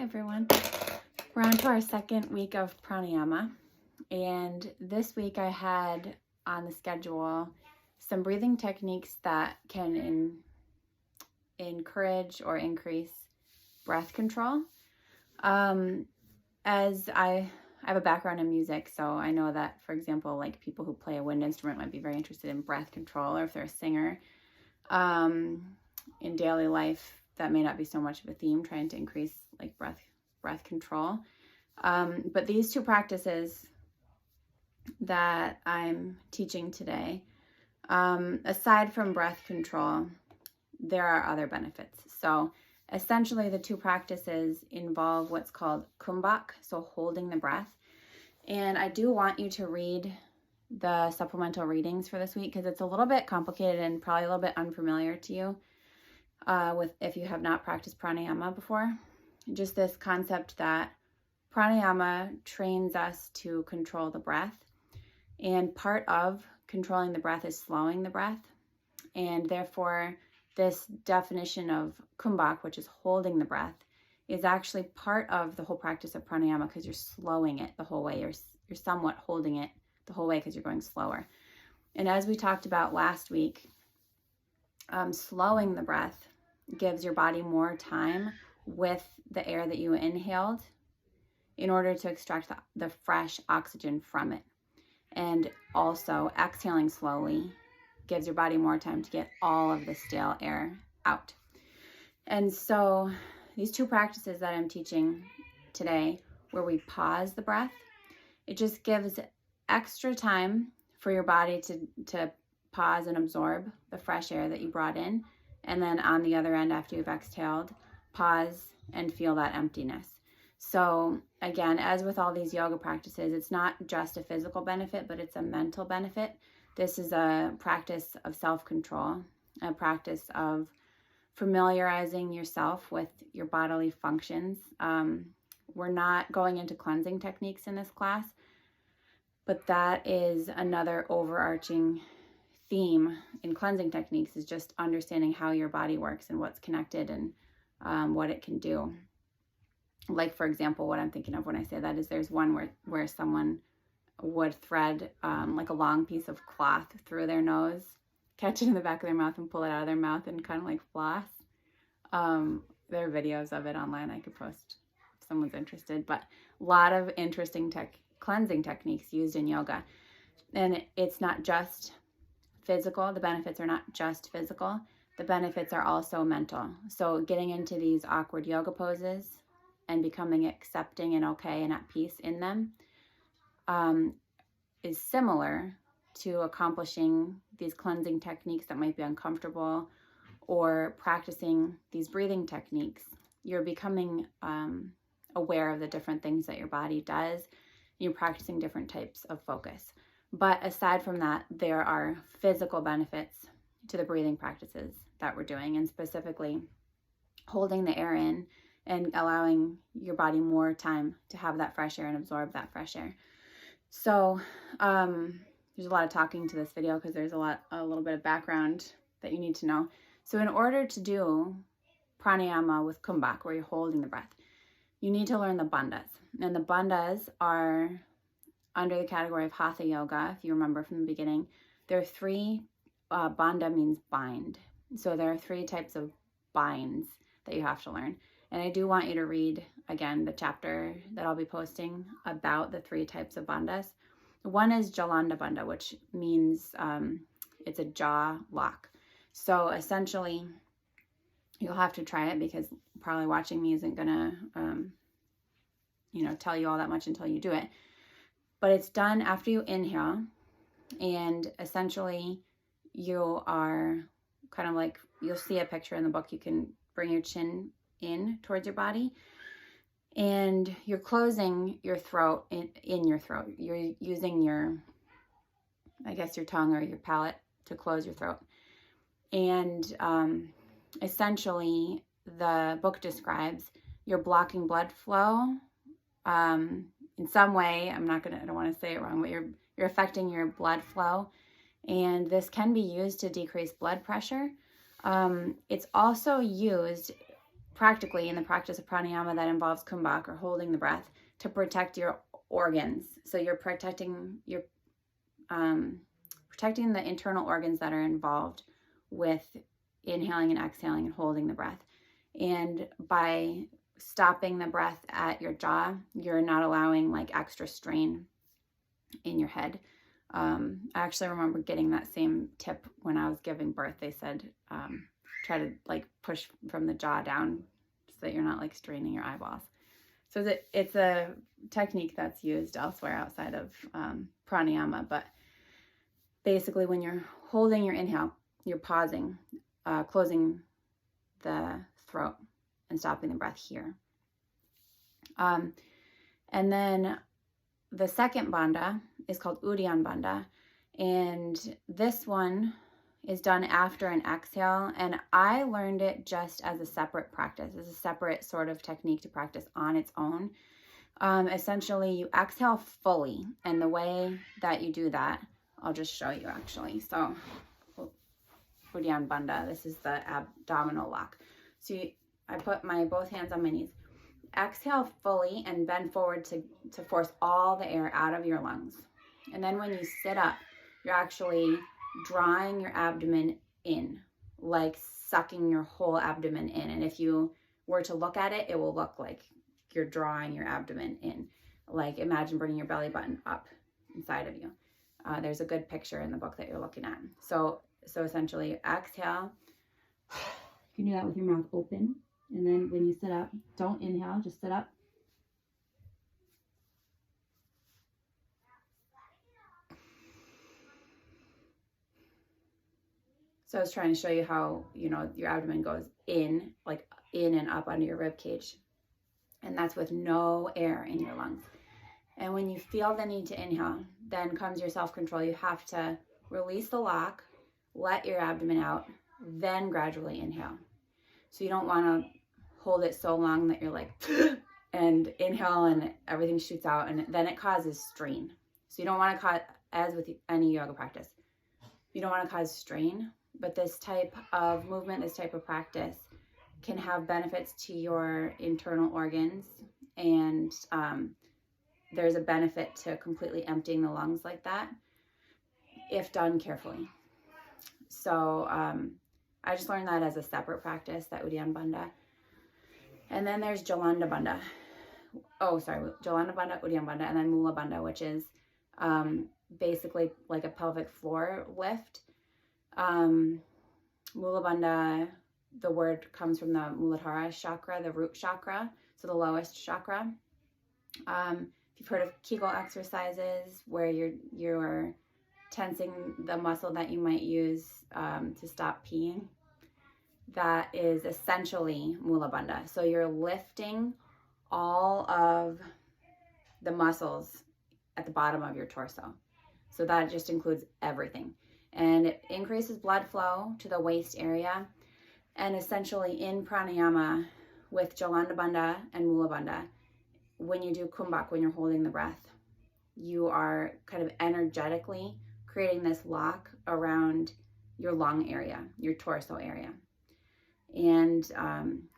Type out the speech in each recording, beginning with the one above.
everyone. We're on to our second week of pranayama, and this week I had on the schedule some breathing techniques that can encourage or increase breath control. As I have a background in music, so I know that, for example, like people who play a wind instrument might be very interested in breath control, or if they're a singer. In daily life, that may not be so much of a theme, trying to increase like breath control. But these two practices that I'm teaching today, aside from breath control, there are other benefits. So essentially the two practices involve what's called kumbhak, so holding the breath. And I do want you to read the supplemental readings for this week because it's a little bit complicated and probably a little bit unfamiliar to you if you have not practiced pranayama before. Just this concept that pranayama trains us to control the breath, and part of controlling the breath is slowing the breath, and therefore this definition of kumbhak, which is holding the breath, is actually part of the whole practice of pranayama because you're slowing it the whole way. You're somewhat holding it the whole way because you're going slower. And as we talked about last week, slowing the breath gives your body more time with the air that you inhaled in order to extract the fresh oxygen from it. And also exhaling slowly gives your body more time to get all of the stale air out. And so these two practices that I'm teaching today, where we pause the breath, it just gives extra time for your body to pause and absorb the fresh air that you brought in. And then on the other end, after you've exhaled, pause and feel that emptiness. So again, as with all these yoga practices, it's not just a physical benefit, but it's a mental benefit. This is a practice of self-control, a practice of familiarizing yourself with your bodily functions. We're not going into cleansing techniques in this class, but that is another overarching theme in cleansing techniques, is just understanding how your body works and what's connected and what it can do. Like, for example, what I'm thinking of when I say that is there's one where someone would thread like a long piece of cloth through their nose, catch it in the back of their mouth and pull it out of their mouth and kind of like floss. There are videos of it online I could post if someone's interested, but a lot of interesting cleansing techniques used in yoga. And it's not just physical. The benefits are not just physical. The benefits are also mental. So getting into these awkward yoga poses and becoming accepting and okay and at peace in them is similar to accomplishing these cleansing techniques that might be uncomfortable, or practicing these breathing techniques. You're becoming aware of the different things that your body does. You're practicing different types of focus. But aside from that, there are physical benefits to the breathing practices that we're doing, and specifically holding the air in and allowing your body more time to have that fresh air and absorb that fresh air. So there's a lot of talking to this video because there's a little bit of background that you need to know. So in order to do pranayama with kumbhak, where you're holding the breath, you need to learn the bandhas. And the bandhas are under the category of hatha yoga. If you remember from the beginning, there are three, bandha means bind. So there are three types of binds that you have to learn. And I do want you to read, again, the chapter that I'll be posting about the three types of bandhas. One is Jalanda bandha, which means it's a jaw lock. So essentially, you'll have to try it because probably watching me isn't going to, tell you all that much until you do it. But it's done after you inhale, and essentially you are kind of like, you'll see a picture in the book, you can bring your chin in towards your body, and you're closing your throat in your throat. You're using your tongue or your palate to close your throat. And essentially the book describes you're blocking blood flow in some way. I don't want to say it wrong, but you're affecting your blood flow, and this can be used to decrease blood pressure. It's also used practically in the practice of pranayama that involves kumbhak or holding the breath to protect your organs. So you're protecting protecting the internal organs that are involved with inhaling and exhaling and holding the breath. And by stopping the breath at your jaw, you're not allowing like extra strain in your head. I actually remember getting that same tip when I was giving birth. They said, try to like push from the jaw down so that you're not like straining your eyeballs. So it's a technique that's used elsewhere outside of pranayama, but basically when you're holding your inhale, you're pausing, closing the throat and stopping the breath here. And then the second bandha is called Uddiyana bandha, and this one is done after an exhale, and I learned it just as a separate practice, as a separate sort of technique to practice on its own. Essentially, you exhale fully, and the way that you do that, I'll just show you actually. So, Uddiyana bandha, this is the abdominal lock. So I put my both hands on my knees. Exhale fully and bend forward to force all the air out of your lungs. And then when you sit up, you're actually drawing your abdomen in, like sucking your whole abdomen in. And if you were to look at it, it will look like you're drawing your abdomen in. Like imagine bringing your belly button up inside of you. There's a good picture in the book that you're looking at. So essentially exhale. You can do that with your mouth open. And then when you sit up, don't inhale, just sit up. So I was trying to show you how, your abdomen goes in, like in and up under your rib cage. And that's with no air in your lungs. And when you feel the need to inhale, then comes your self-control. You have to release the lock, let your abdomen out, then gradually inhale. So you don't want to hold it so long that you're like, and inhale and everything shoots out, and then it causes strain. So you don't want to cause, as with any yoga practice, you don't want to cause strain, but this type of movement, this type of practice can have benefits to your internal organs, and there's a benefit to completely emptying the lungs like that if done carefully. So I just learned that as a separate practice, that Uddiyana bandha. And then there's Jalanda bandha. Jalanda bandha, Uddiyana bandha, and then Mula bandha, which is basically like a pelvic floor lift. Mula bandha, the word comes from the Muladhara chakra, the root chakra, so the lowest chakra. If you've heard of Kegel exercises where you're tensing the muscle that you might use to stop peeing, that is essentially Mula bandha. So you're lifting all of the muscles at the bottom of your torso. So that just includes everything. And it increases blood flow to the waist area. And essentially in pranayama with Jalanda bandha and Mula bandha, when you do kumbhak, when you're holding the breath, you are kind of energetically creating this lock around your lung area, your torso area, and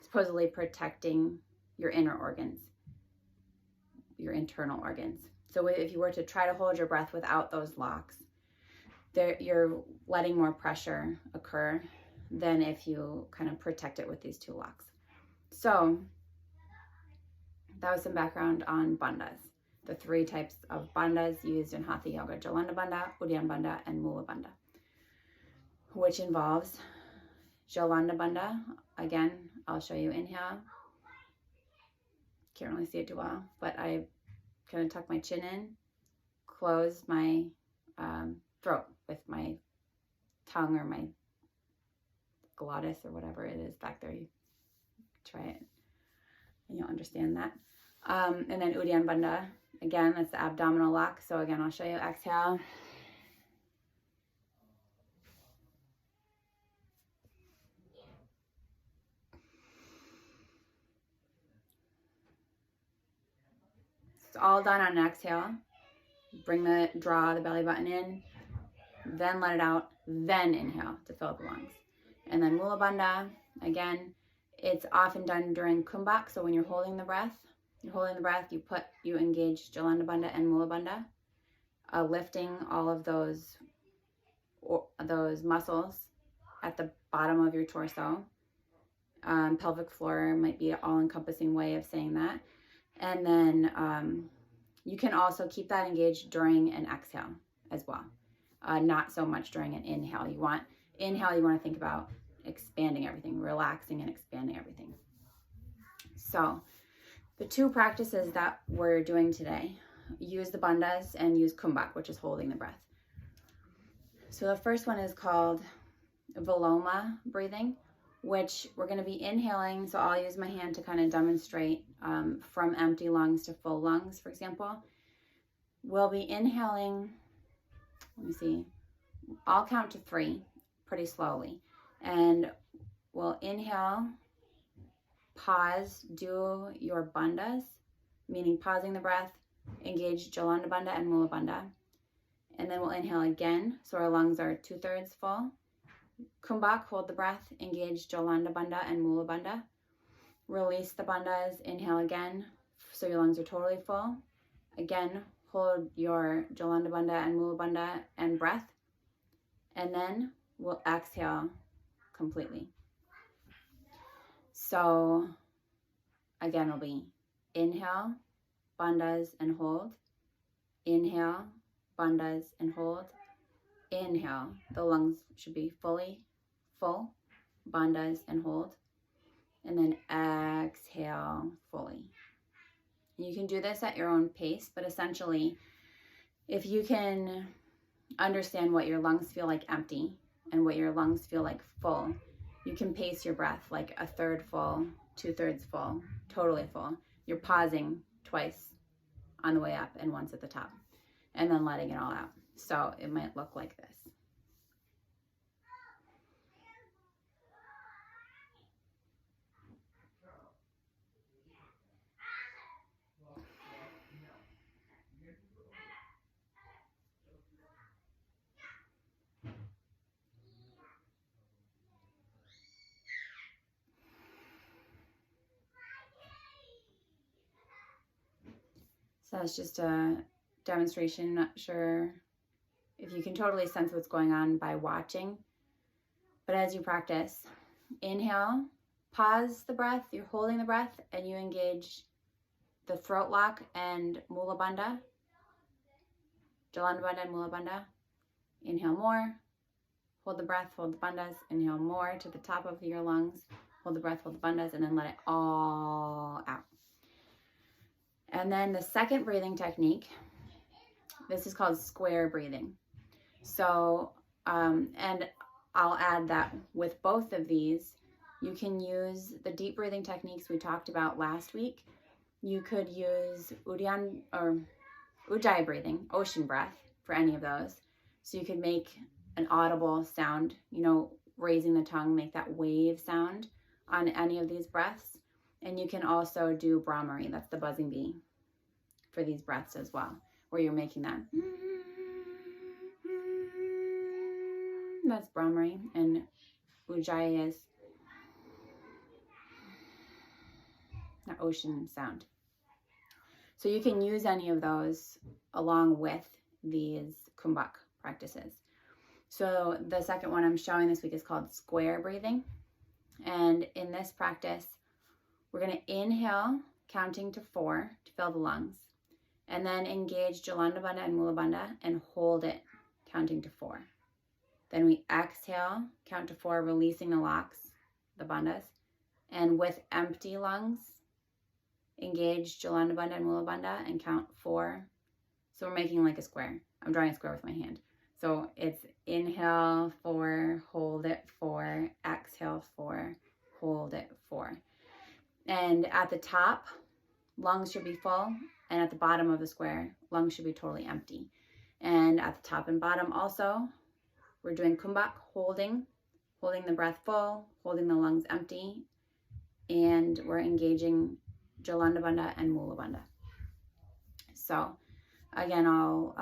supposedly protecting your inner organs, your internal organs. So if you were to try to hold your breath without those locks, you're letting more pressure occur than if you kind of protect it with these two locks. So that was some background on bandhas, the three types of bandhas used in Hatha Yoga: Jalanda bandha, Uddiyana bandha, and Mula bandha, which involves Jalanda bandha. Again, I'll show you. Inhale. Can't really see it too well, but I kind of tuck my chin in, close my throat with my tongue or my glottis or whatever it is back there. You try it and you'll understand that. And then Uddiyana bandha, again, that's the abdominal lock. So again, I'll show you. Exhale. It's all done on an exhale. Draw the belly button in, then let it out, then inhale to fill up the lungs. And then Mula bandha, again, It's often done during kumbhak. So when you're holding the breath, you engage Jalanda Bandha and Mula Bandha, lifting all of those muscles at the bottom of your torso. Pelvic floor might be an all-encompassing way of saying that. And then you can also keep that engaged during an exhale as well. Not so much during an inhale. Inhale, you want to think about expanding everything, relaxing and expanding everything. So the two practices that we're doing today, use the bandhas and use kumbhak, which is holding the breath. So the first one is called Viloma breathing, which we're going to be inhaling. So I'll use my hand to kind of demonstrate from empty lungs to full lungs, for example. We'll be inhaling, let me see, I'll count to 3 pretty slowly. And we'll inhale, pause, do your bandhas, meaning pausing the breath, engage Jalanda Bandha and Mula Bandha. And then we'll inhale again, so our lungs are 2/3 full. Kumbhak, hold the breath, engage Jalanda Bandha and Mula Bandha. Release the bandhas, inhale again, so your lungs are totally full. Again, hold your Jalanda Bandha and Mula Bandha and breath. And then we'll exhale completely. So again, it'll be inhale, bandhas and hold. Inhale, bandhas and hold. Inhale, the lungs should be fully full, bandhas and hold. And then exhale fully. You can do this at your own pace, but essentially, if you can understand what your lungs feel like empty and what your lungs feel like full, you can pace your breath like 1/3 full, 2/3 full, totally full. You're pausing twice on the way up and once at the top, and then letting it all out. So it might look like this. So that's just a demonstration. Not sure if you can totally sense what's going on by watching. But as you practice, inhale, pause the breath, you're holding the breath, and you engage the throat lock and Mula Bandha, Jalanda Bandha and Mula Bandha. Inhale more, hold the breath, hold the bandhas, inhale more to the top of your lungs, hold the breath, hold the bandhas, and then let it all out. And then the second breathing technique, this is called square breathing. So, and I'll add that with both of these, you can use the deep breathing techniques we talked about last week. You could use Ujjayi breathing, ocean breath, for any of those. So you could make an audible sound, raising the tongue, make that wave sound on any of these breaths. And you can also do Brahmari, that's the buzzing bee, for these breaths as well, where you're making that. That's Brahmari, and Ujjayi is that ocean sound. So you can use any of those along with these kumbhak practices. So the second one I'm showing this week is called square breathing. And in this practice, we're going to inhale, counting to 4 to fill the lungs, and then engage Jalanda Bandha and Mula Bandha and hold it, counting to 4. Then we exhale, count to 4, releasing the locks, the bandhas, and with empty lungs, engage Jalanda Bandha and Mula Bandha and count 4. So we're making like a square. I'm drawing a square with my hand. So it's inhale 4, hold it 4, exhale 4, hold it 4. And at the top, lungs should be full, and at the bottom of the square, lungs should be totally empty. And at the top and bottom also, we're doing kumbhak, holding the breath full, holding the lungs empty, and we're engaging Jalanda Bandha and Mula Bandha. So again, I'll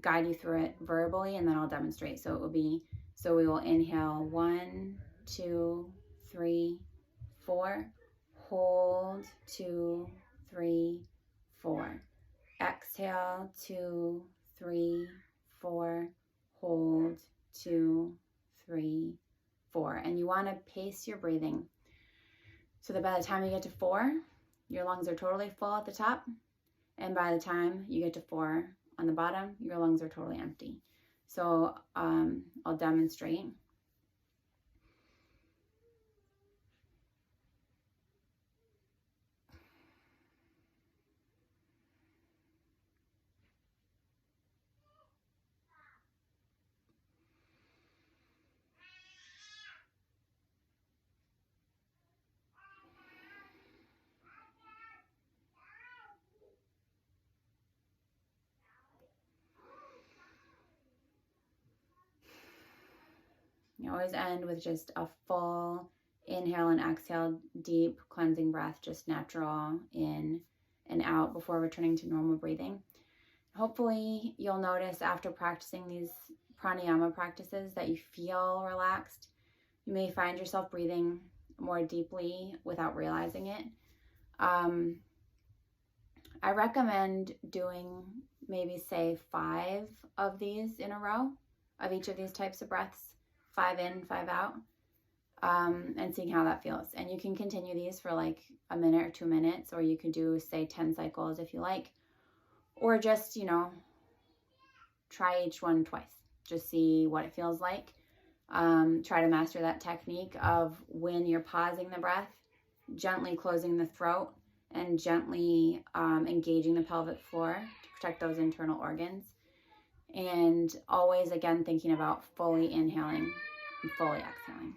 guide you through it verbally, and then I'll demonstrate. So we will inhale 1, 2, 3, 4. Hold, 2, 3, 4. Exhale, 2, 3, 4. Hold, 2, 3, 4. And you want to pace your breathing so that by the time you get to 4, your lungs are totally full at the top. And by the time you get to 4 on the bottom, your lungs are totally empty. So I'll demonstrate. You always end with just a full inhale and exhale, deep cleansing breath, just natural in and out before returning to normal breathing. Hopefully you'll notice after practicing these pranayama practices that you feel relaxed. You may find yourself breathing more deeply without realizing it. I recommend doing maybe say 5 of these in a row, of each of these types of breaths. 5 in, 5 out, and seeing how that feels. And you can continue these for like a minute or 2 minutes, or you could do say 10 cycles if you like, or just, you know, try each one twice. Just see what it feels like. Try to master that technique of when you're pausing the breath, gently closing the throat, and gently engaging the pelvic floor to protect those internal organs. And always, again, thinking about fully inhaling and fully exhaling.